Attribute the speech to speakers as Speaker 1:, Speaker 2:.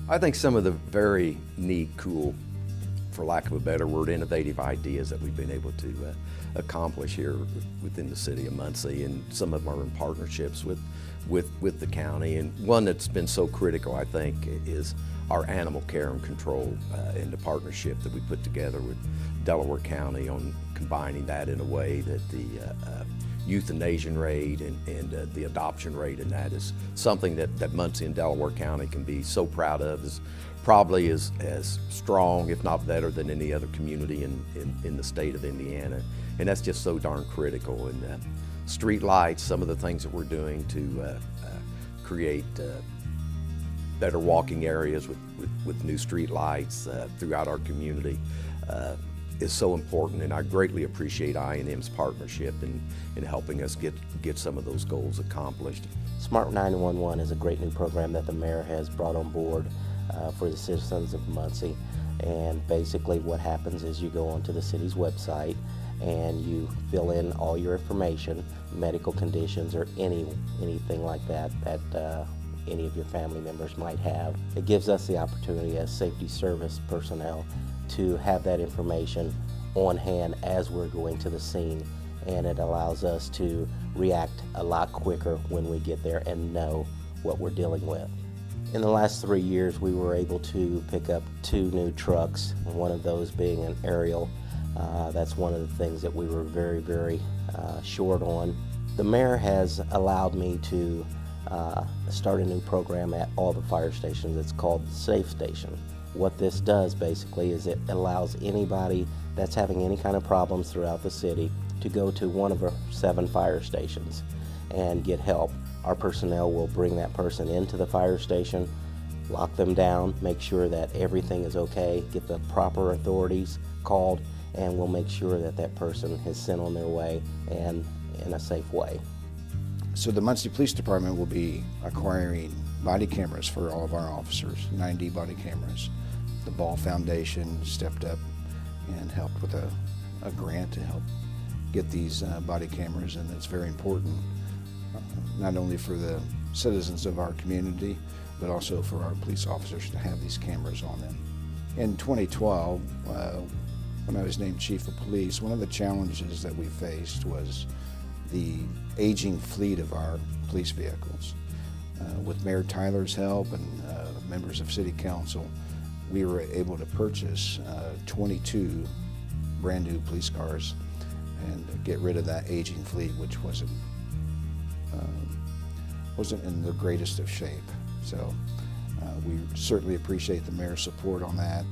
Speaker 1: I think some of the very neat, cool, for lack of a better word, innovative ideas that we've been able to accomplish here within the city of Muncie, and some of them are in partnerships with the county. And one that's been so critical, I think, is our animal care and control and the partnership that we put together with Delaware County on combining that in a way that the euthanasian rate and the adoption rate, and that is something that Muncie and Delaware County can be so proud of. Is probably as strong, if not better, than any other community in the state of Indiana. And that's just so darn critical. And street lights, some of the things that we're doing to create better walking areas with new street lights throughout our community is so important, and I greatly appreciate I&M's partnership in helping us get some of those goals accomplished.
Speaker 2: Smart 911 is a great new program that the mayor has brought on board for the citizens of Muncie. And basically what happens is you go onto the city's website and you fill in all your information, medical conditions or anything like that any of your family members might have. It gives us the opportunity as safety service personnel to have that information on hand as we're going to the scene, and it allows us to react a lot quicker when we get there and know what we're dealing with. In the last 3 years, we were able to pick up 2 new trucks, one of those being an aerial. That's one of the things that we were very short on. The mayor has allowed me to start a new program at all the fire stations. It's called the Safe Station. What this does basically is it allows anybody that's having any kind of problems throughout the city to go to one of our 7 fire stations and get help. Our personnel will bring that person into the fire station, lock them down, make sure that everything is okay, get the proper authorities called, and we'll make sure that that person is sent on their way and in a safe way.
Speaker 3: So the Muncie Police Department will be acquiring body cameras for all of our officers, 90 body cameras. The Ball Foundation stepped up and helped with a grant to help get these body cameras, and it's very important, not only for the citizens of our community, but also for our police officers to have these cameras on them. In 2012, when I was named Chief of Police, one of the challenges that we faced was the aging fleet of our police vehicles. With Mayor Tyler's help and members of City Council, we were able to purchase 22 brand new police cars and get rid of that aging fleet, which wasn't in the greatest of shape. So we certainly appreciate the mayor's support on that.